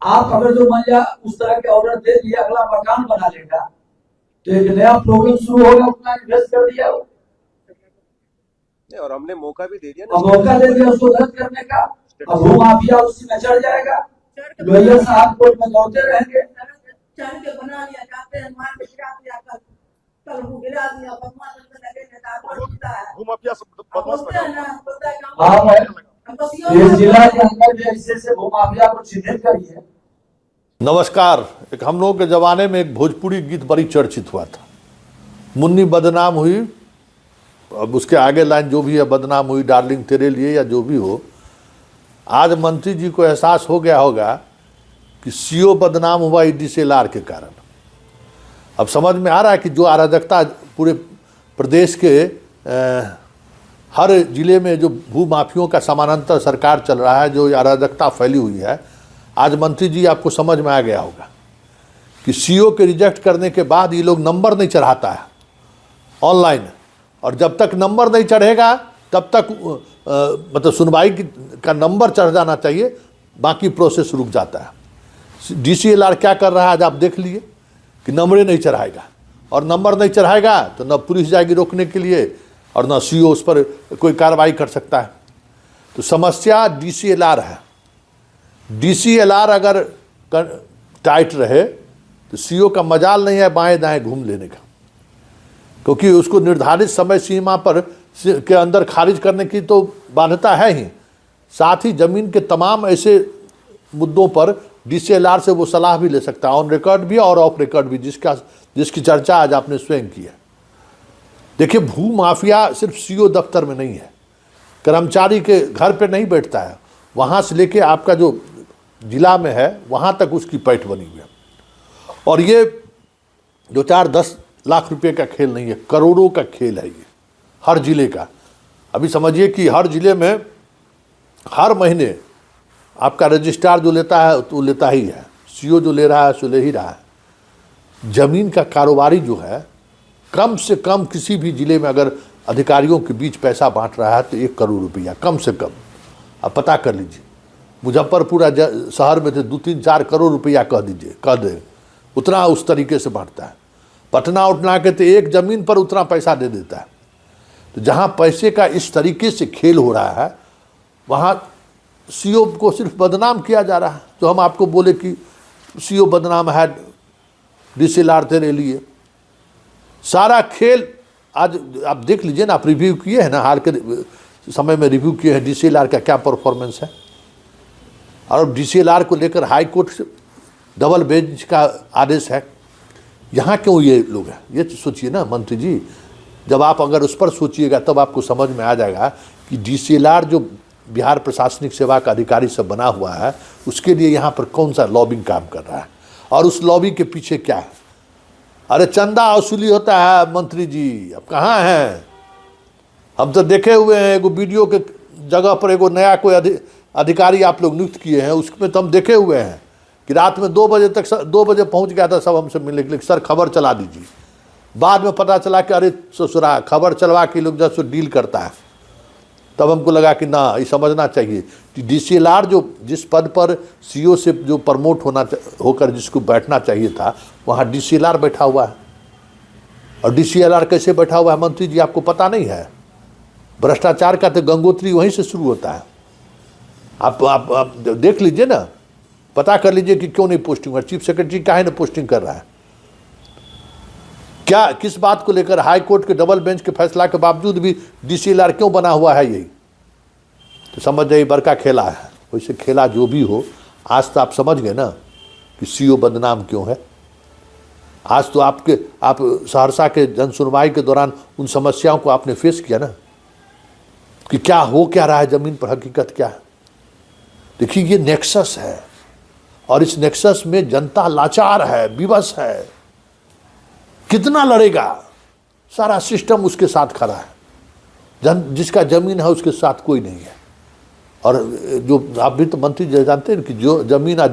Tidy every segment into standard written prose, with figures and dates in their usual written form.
आप अगर जो मान लिया उस तरह के ऑर्डर दे दिया, अगला मकान बना लेगा तो एक नया प्रॉब्लम शुरू होगा, उतना इन्वेस्ट कर दिया और हमने मौका भी दे दिया और मौका दे दिया उसको रद्द करने का। अब भू माफिया उसी में चढ़ जाएगा, लोहिया साहब कोर्ट में दौड़ते रहेंगे। चढ़ के बना लिया, जाते हैं मार के गिरा दिया, कल वो गिरा दिया, बदमाश लगे नेता बोलता है भूमाफिया बदमाश बोलते हैं ना, बोलता है आप इस जिला के अंदर भी ऐसे से भू माफिया को चिन्हित करिए। नमस्कार। एक हम लोगों के ज़माने में एक भोजपुरी गीत बड़ी चर्चित हुआ था, मुन्नी बदनाम हुई। अब उसके आगे लाइन जो भी है, बदनाम हुई डार्लिंग तेरे लिए, या जो भी हो। आज मंत्री जी को एहसास हो गया होगा कि सीओ बदनाम हुआ DCLR के कारण। अब समझ में आ रहा है कि जो अराजकता पूरे प्रदेश के हर जिले में जो भू माफियों का समानांतर सरकार चल रहा है, जो अराजकता फैली हुई है, आज मंत्री जी आपको समझ में आ गया होगा कि सीओ के रिजेक्ट करने के बाद ये लोग नंबर नहीं चढ़ाता है ऑनलाइन, और जब तक नंबर नहीं चढ़ेगा तब तक मतलब सुनवाई का नंबर चढ़ जाना चाहिए, बाकी प्रोसेस रुक जाता है। DCLR क्या कर रहा है आज आप देख लिए कि नंबरें नहीं चढ़ाएगा, और नंबर नहीं चढ़ाएगा तो न पुलिस जाएगी रोकने के लिए और न सीओ उस पर कोई कार्रवाई कर सकता है। तो समस्या DCLR है। DCLR अगर टाइट रहे तो सीओ का मजाल नहीं है बाएं दाएं घूम लेने का, क्योंकि उसको निर्धारित समय सीमा पर के अंदर खारिज करने की तो बाध्यता है ही, साथ ही जमीन के तमाम ऐसे मुद्दों पर DCLR से वो सलाह भी ले सकता है, ऑन रिकॉर्ड भी और ऑफ रिकॉर्ड भी, जिसकी चर्चा आज आपने स्वयं की है। देखिए, भू माफिया सिर्फ सीओ दफ्तर में नहीं है, कर्मचारी के घर पे नहीं बैठता है, वहाँ से लेके आपका जो जिला में है वहाँ तक उसकी पैठ बनी हुई है। और ये 2-4-10 लाख रुपए का खेल नहीं है, करोड़ों का खेल है ये हर जिले का। अभी समझिए कि हर जिले में हर महीने आपका रजिस्ट्रार जो लेता है तो लेता ही है, सीओ जो ले रहा है सो ले ही रहा है। जमीन का कारोबारी जो है, कम से कम किसी भी जिले में अगर अधिकारियों के बीच पैसा बांट रहा है तो 1 करोड़ रुपया कम से कम। आप पता कर लीजिए, मुजफ्फरपुर शहर में थे 2-3-4 करोड़ रुपया कह दे, उतना उस तरीके से बांटता है। पटना उठना के तो एक ज़मीन पर उतना पैसा दे देता है। तो जहाँ पैसे का इस तरीके से खेल हो रहा है, वहाँ सीओ को सिर्फ बदनाम किया जा रहा है। तो हम आपको बोले कि सीओ बदनाम है, DCLR तेरे लिए, सारा खेल आज आप देख लीजिए ना। आप रिव्यू किए हैं ना, हाल के समय में रिव्यू किए हैं DCLR का क्या परफॉर्मेंस है। और DCLR को लेकर हाई कोर्ट से डबल बेंच का आदेश है। यहाँ क्यों ये लोग हैं, ये सोचिए ना मंत्री जी। जब आप अगर उस पर सोचिएगा तब आपको समझ में आ जाएगा कि DCLR जो बिहार प्रशासनिक सेवा का अधिकारी सब बना हुआ है, उसके लिए यहाँ पर कौन सा लॉबिंग काम कर रहा है, और उस लॉबी के पीछे क्या है। अरे चंदा वसूली होता है मंत्री जी, अब कहाँ हैं? हम तो देखे हुए हैं, एगो वीडियो के जगह पर एगो नया कोई अधिकारी आप लोग नियुक्त किए हैं, उसमें तो हम देखे हुए हैं कि रात में 2 बजे तक 2 बजे पहुंच गया था सब हमसे मिलने के लिए, सर खबर चला दीजिए। बाद में पता चला कि अरे ससुरा खबर चलवा के लोग जैसे डील करता है। तब हमको लगा कि ना, ये समझना चाहिए कि DCLR जो जिस पद पर सीओ से जो प्रमोट होकर जिसको बैठना चाहिए था, वहाँ DCLR बैठा हुआ है। और DCLR कैसे बैठा हुआ है मंत्री जी, आपको पता नहीं है? भ्रष्टाचार का तो गंगोत्री वहीं से शुरू होता है। आप देख लीजिए ना, पता कर लीजिए कि क्यों नहीं पोस्टिंग हुआ। चीफ सेक्रेटरी काहे ना पोस्टिंग कर रहा है, क्या किस बात को लेकर? हाई कोर्ट के डबल बेंच के फैसला के बावजूद भी DCLR क्यों बना हुआ है? यही तो समझ जाइए बड़का खेला है। वैसे खेला जो भी हो, आज तो आप समझ गए ना कि सीओ बदनाम क्यों है। आज तो आप सहरसा के जन सुनवाई के दौरान उन समस्याओं को आपने फेस किया ना, कि क्या हो क्या रहा है ज़मीन पर, हकीकत क्या है। देखिए, ये नेक्सस है, और इस नेक्सस में जनता लाचार है, विवश है। कितना लड़ेगा? सारा सिस्टम उसके साथ खड़ा है। जिसका जमीन है उसके साथ कोई नहीं है। और जो आप भी तो मंत्री जी जानते हैं कि जो जमीन और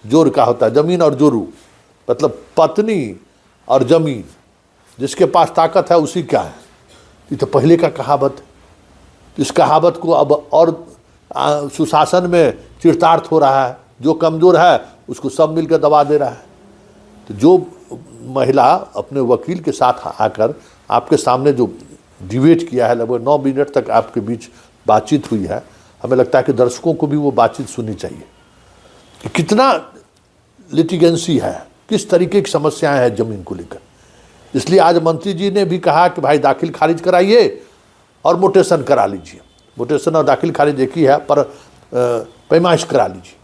जोर का होता है, जमीन और जोरू, मतलब पत्नी और जमीन, जिसके पास ताकत है उसी का है। ये तो पहले का कहावत है। इस कहावत को अब और सुशासन में चिरतार्थ हो रहा है। जो कमज़ोर है उसको सब मिलकर दबा दे रहा है। तो जो महिला अपने वकील के साथ आकर आपके सामने जो डिबेट किया है, लगभग 9 मिनट तक आपके बीच बातचीत हुई है, हमें लगता है कि दर्शकों को भी वो बातचीत सुननी चाहिए कि कितना लिटिगेंसी है, किस तरीके की समस्याएं हैं ज़मीन को लेकर। इसलिए आज मंत्री जी ने भी कहा कि भाई दाखिल खारिज कराइए और मोटेशन करा लीजिए। मोटेशन और दाखिल खारिज एक ही है, पर पैमाइश करा लीजिए,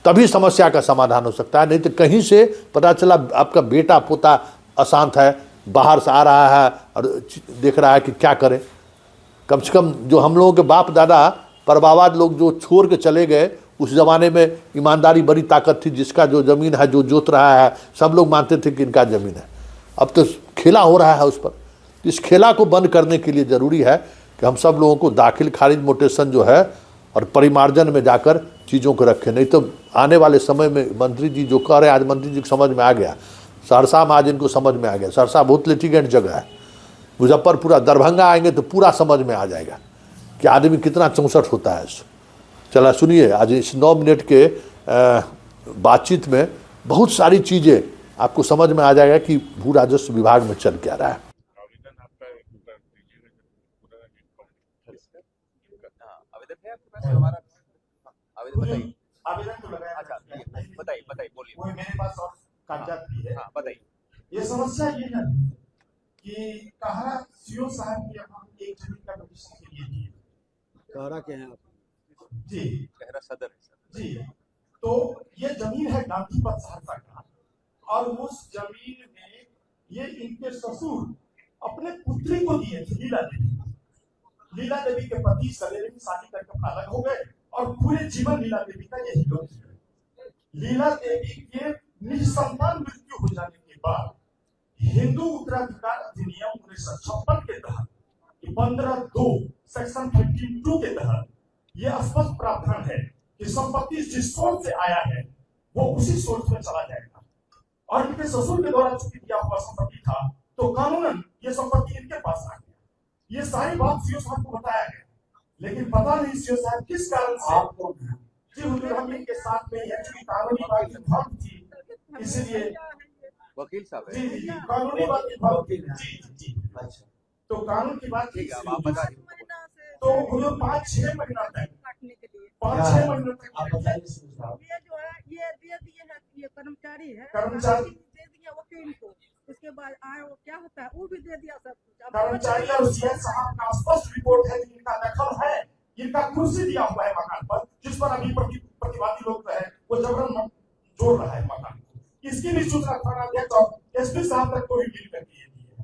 तभी समस्या का समाधान हो सकता है। नहीं तो कहीं से पता चला आपका बेटा पोता अशांत है, बाहर से आ रहा है और देख रहा है कि क्या करें। कम से कम जो हम लोगों के बाप दादा परबावाद लोग जो छोड़ के चले गए, उस ज़माने में ईमानदारी बड़ी ताकत थी। जिसका जो ज़मीन है, जो जोत रहा है, सब लोग मानते थे कि इनका ज़मीन है। अब तो खेला हो रहा है उस पर। इस खेला को बंद करने के लिए ज़रूरी है कि हम सब लोगों को दाखिल खारिज मोटेशन जो है और परिमार्जन में जाकर चीज़ों को रखें। नहीं तो आने वाले समय में मंत्री जी जो कह रहे हैं, आज मंत्री जी को समझ में आ गया, सहरसा में आज इनको समझ में आ गया। सहरसा बहुत लिटिगेंट जगह है। मुजफ्फरपुर दरभंगा आएंगे तो पूरा समझ में आ जाएगा कि आदमी कितना 64 होता है। चला सुनिए, आज इस 9 मिनट के बातचीत में बहुत सारी चीज़ें आपको समझ में आ जाएगा कि भू राजस्व विभाग में चल क्या रहा है। आवेदन है आपके पास? हमारा आवेदन बताइए। आवेदन तो लगाया। अच्छा बताइए बोलिए। वो मेरे पास और कागजात भी है। हाँ बताइए। ये समस्या ये है कि कहा सीओ साहब के यहाँ एक जमीन का पिटीशन के लिए दिए। कहरा के हैं आप? जी कहरा सदर है सर। जी, तो ये जमीन है गांधी पथ सहरसा का, और उस जमीन में ये इनके ससुर अपने पुत्री को दिए थे, लीला देवी। लीला देवी के पति सवेरे में शादी करके अपना अलग हो गए और पूरे जीवन लीला देवी का यही लोग थे। लीला देवी के निसंतान मृत्यु हो जाने के बाद हिंदू उत्तराधिकार अधिनियम 1956 के तहत 15(2) सेक्शन 52 के तहत यह स्पष्ट प्रावधान है कि संपत्ति जिस सोर्स से आया है वो उसी सोर्स में चला जाएगा। और इनके ससुर के द्वारा चूंकि दिया हुआ संपत्ति था, तो कानूनन ये संपत्ति इनके पास आ गया। ये सारी बात सीओ साहब को बताया गया, लेकिन पता नहीं सीओ साहब किस कारण से आप कौन हैं? जी हुजूर हम इनके साथ में है, चूंकि कानूनी बात विभाग थी, इसलिए वकील साहब है। जी जी कानूनी बात विभाग वकील हैं। जी जी। अच्छा, तो कानून की बात ठीक है, अब आप बताइए। तो हुजूर 5-6 महीना तक काटने के लिए 5-6 महीने आप तक बताइए सीओ साहब। ये जो है ये दे दिए है, ये कर्मचारी है, कर्मचारी दे दिया वकील को। उसके बाद आए वो क्या होता है, वो भी दे दिया सब कुछ। अब कर्मचारी और सीएस साहब का स्पष्ट रिपोर्ट है कि इनका दखल है, इनका कुर्सी दिया हुआ है मकान पर, जिस पर अभी प्रतिवादी लोग है वो जबरन जोड़ रहा है मकान को। इसकी भी सूचना थाना अध्यक्ष और एसपी साहब तक को भी मिल करके ये दी है।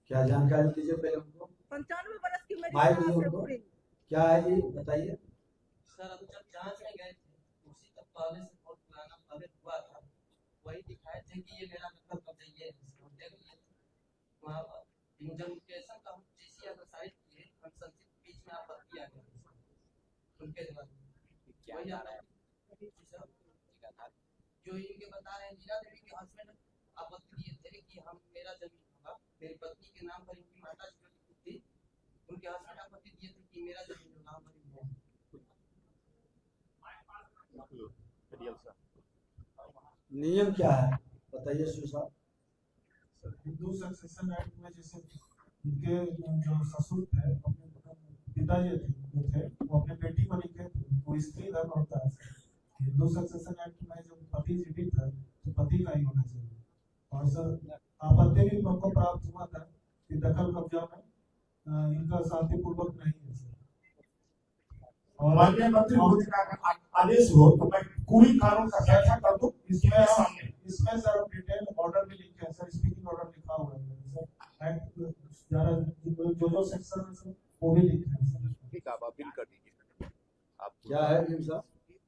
क्या जानकारी दीजिए पहले हमको। 95 बरस की मेरी माइक सास दीजिए है उनको। पूरी। क्या है ये बताइए। सर अब जब जांच में गए थे, उसी का पहले से बहुत पुराना पहले हुआ था, वही दिखाए थे कि ये मेरा मतलब कब्जा ये है, हम देख लिए थे वहाँ जब केसन का हम जीसी अगर साइड किए, हम संचित बीच में आपत्ति आ गई उनके जवाब क्या जा रहा है? जो इनके बता रहे हैं, लीला देवी के हस्बैंड आपत्ति दिए थे कि हम मेरा जमीन होगा, मेरी पत्नी के नाम पर इनकी माता जी जो लिखी थी, उनके हस्बैंड आपत्ति दिए थे कि मेरा जमीन जो नाम पर है। नियम क्या है बताइए सीओ साहब। हिंदू सक्सेशन एक्ट में जैसे इनके जो ससुर थे, अपने पिताजी जो थे वो अपने बेटी को लिखे थे, वो स्त्री धर्म होता है। हिंदू सक्सेशन एक्ट में जो पति जीवित है तो पति का ही होना चाहिए। और सर आपत्ति भी हमको प्राप्त हुआ था कि दखल कब्जा में इनका शांतिपूर्वक नहीं है सर। और माननीय मंत्री महोदय का आदेश हो तो मैं पूरी कानून का व्याख्या कर दूं इसमें सामने। इसमें सर डिटेल ऑर्डर भी लिखे हैं सर, स्पीकिंग ऑर्डर लिखा हुआ है सर, एक्ट जो सेक्शन है सर वो भी लिखे हैं सर। ठीक है, आप अपील कर दीजिए। आप क्या है नियम साहब?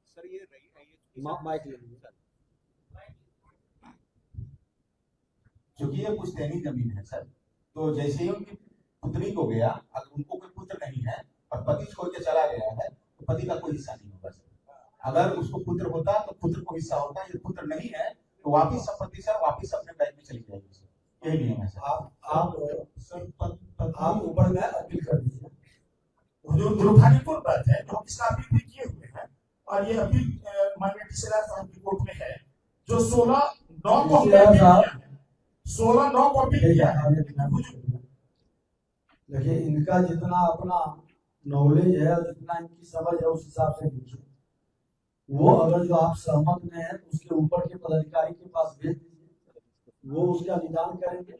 सर ये रही है ये माइक ले लीजिए। क्योंकि ये पुश्तैनी जमीन है सर, तो जैसे ही उनकी पुत्री को गया, अगर उनको कोई पुत्र नहीं है और पति छोड़ के चला गया है तो पति का कोई हिस्सा नहीं होगा सर। अगर उसको पुत्र होता तो पुत्र को हिस्सा होता, यदि पुत्र नहीं है तो वापिस संपत्ति सर वापिस अपने बैंक में चली जाएगी सर। यही नियम है सर। आप ऊपर गए अपील कर दीजिए। दुर्भाग्यपूर्ण बात है जो हम इसका अपील भी किए हुए हैं और ये अपील माननीय टीसीआर साहब की कोर्ट में है, जो 16/9 को हमने टीसीआर अपील साहब, किया है, 16/9 को अपील किया है। देखिए इनका जितना अपना नॉलेज है और जितना इनकी समझ है उस हिसाब से लिखिए। वो अगर जो आप सहमत में है उसके ऊपर के पदाधिकारी के पास भेज दीजिए, वो उसका निदान करेंगे,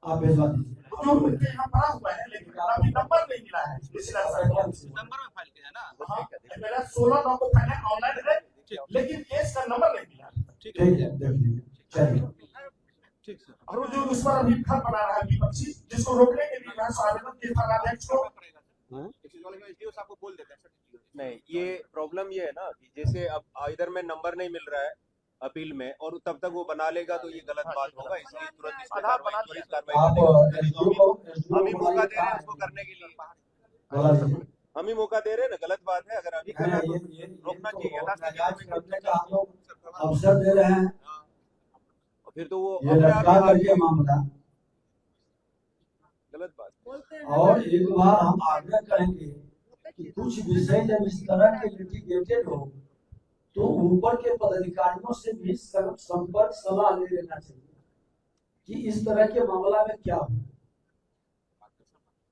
आप भिजवा दीजिए। जो उनके यहाँ पड़ा हुआ है, लेकिन अभी नंबर नहीं मिला है टीसीआर साहब को। नंबर में फाइल किया है ना। हाँ, मेरा 16/9 को फाइल ऑनलाइन है, लेकिन केस का नंबर नहीं मिला। ठीक है, देख लीजिए, चलिए। और वो जो उस पर अभी खत बना रहा है विपक्षी, जिसको रोकने के लिए आवेदन के थानाध्यक्ष को एसडीओ साहब को बोल देते हैं। नहीं, ये प्रॉब्लम ये है ना कि जैसे अब इधर में नंबर नहीं मिल रहा है अपील में, और तब तक वो बना लेगा तो ये गलत बात होगा, इसलिए तुरंत इस पर आप एसडीओ को हम ही मौका दे रहे हैं उसको करने के लिए। बोला दीजिए। हम ही मौका दे रहे हैं ना, गलत बात है। अगर अभी करना तो रोकना चाहिए। नाजायज करने का हम लोग अवसर दे रहे हैं, फिर तो वो ये अपने आप लटका ही करके मामला। गलत बात। बोलते हैं और एक बार हम आग्रह करेंगे कि कुछ विषय जब इस तरह के लिटिगेटेड हो तो ऊपर के पदाधिकारियों से भी संपर्क सलाह ले लेना चाहिए कि इस तरह के मामला में क्या हो,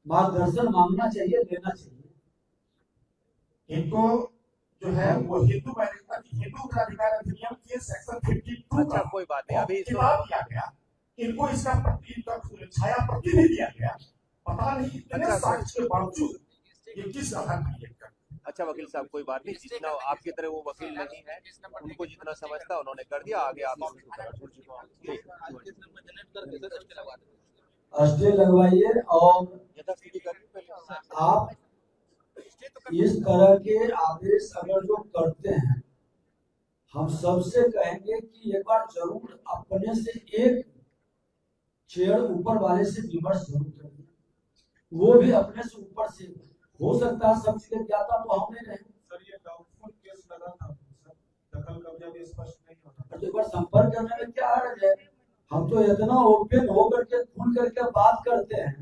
मार्गदर्शन मांगना चाहिए, लेना चाहिए। इनको जो है वो हिंदू उत्तराधिकार अधिनियम के सेक्शन 52 अच्छा, कोई बात नहीं, अभी इसको खिलाफ किया गया। इनको इसका छाया प्रति भी दिया गया। पता नहीं इतने अच्छा, साक्ष्य के बावजूद ये किस आधार पर लिया गया। अच्छा वकील साहब, कोई बात नहीं, जितना आपकी तरह वो वकील नहीं है, उनको जितना समझता है उन्होंने कर दिया, आगे आप स्टे लगवाइए और यथास्थिति कर आप इस तरह के आदेश अगर जो करते हैं, हम सबसे कहेंगे कि एक बार जरूर अपने से एक चेयर ऊपर वाले से विमर्श जरूर करिए, वो भी अपने से ऊपर से। हो सकता है सब चीजें ज्ञाता तो हम नहीं रहे। सर ये डाउटफुल केस लगा था सर, दखल कब्जा भी स्पष्ट नहीं होता। तो एक बार संपर्क करने में क्या हर्ज है? हम तो इतना ओपन होकर के खुल करके बात करते हैं।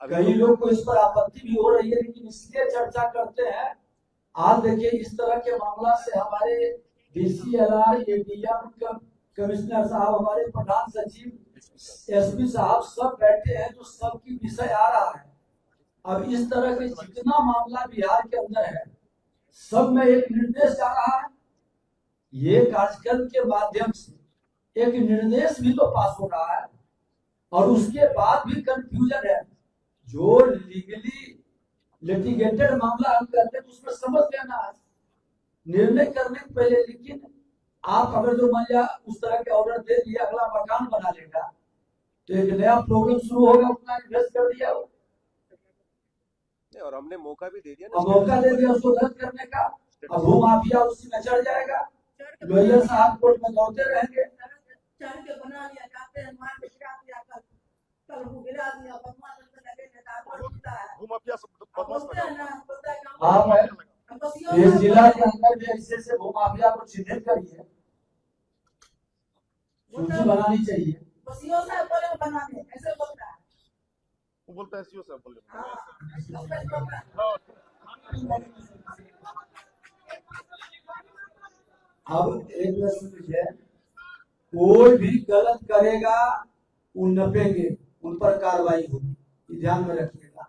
कई लोग को इस पर आपत्ति भी हो रही है, लेकिन इसलिए चर्चा करते हैं। आज देखिए इस तरह के मामला से हमारे डीसीएलआर, एडीएम, कमिश्नर साहब, हमारे प्रधान सचिव, एसपी साहब सब बैठे हैं, तो सबकी विषय आ रहा है। अब इस तरह के जितना मामला बिहार के अंदर है, सब में एक निर्देश जा रहा है। ये कार्यक्रम के माध्यम से एक निर्देश भी तो पास हो रहा है, और उसके बाद भी कंफ्यूजन है। जो लीगली लिटिगेटेड मामला हम करते हैं तो उसमें समझ लेना है निर्णय करने के पहले। लेकिन आप अगर जो मान लिया उस तरह के ऑर्डर दे दिया, अगला मकान बना लेगा तो एक नया प्रॉब्लम शुरू होगा, उतना इन्वेस्ट कर दिया हो। और हमने मौका भी दे दिया अब मौका दे दिया उसको रद्द करने का, अब वो माफिया उसी में चढ़ जाएगा। लॉयर साहब कोर्ट में दौड़ते रहेंगे। चढ़ के बना लिया, जाते हैं मार के गिरा दिया, कल वो गिरा दिया, बदमाश से लगे नेता बोलता है। भूमाफिया सब बदमाश बोलते हैं ना, बोलता है कि आप इस जिला के अंदर भी ऐसे से वो माफिया को चिन्हित करिए, सूची बनानी चाहिए। बसियों से बोले बनाने, ऐसे बोलता है। वो बोलता है सीओ साहब बोले। हाँ, अब एक लीजिए, कोई भी गलत करेगा उन नपेंगे, उन पर कार्रवाई होगी, ये ध्यान में रखिएगा।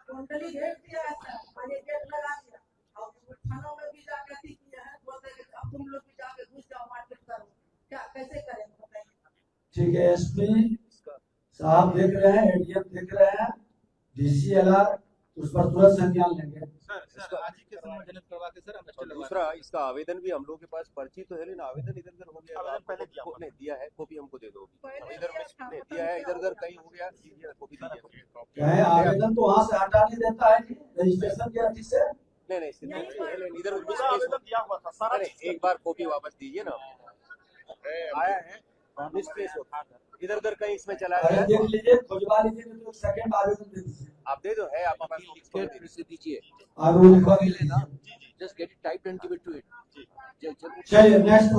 कुंडली घेर दिया है सर, और ये गेट लगा दिया, और थानों में भी जाके किया है, बोलते हैं कि अब तुम लोग भी जाके घुस जाओ, मारपीट करो, क्या कैसे करें बताइए। ठीक है, एसपी साहब देख रहे हैं, एडीएम देख रहे हैं, डीसीएलआर उस पर तुरंत संज्ञान लेंगे। दूसरा इसका आवेदन भी हम लोग के पास, पर्ची तो है लेकिन आवेदन इधर उधर हो गया। आवेदन पहले दिया आपको नहीं दिया है, कॉपी हमको दे दो। पहले इधर दिया था, नहीं पता दिया है, नहीं इधर उधर क्या कहीं हो गया, दीजिए कॉपी दीजिए। क्या है, आवेदन तो वहाँ से हटा नहीं देता है जी, रजिस्ट्रेशन के अधिक से। नहीं नहीं इधर आवेदन दिया हुआ था सारा। एक बार कॉपी वापस दीजिए ना, आया है मिसप्लेस होता, इधर उधर कहीं इसमें चला अरे गया। देख लीजिए, खुजवा लीजिए, तो सेकंड आवेदन दे दीजिए। आप दे दो, है आपके पास दीजिए। आवेदन लिखवा के लेना, just get it typed and give it to it. चलिए नेक्स्ट।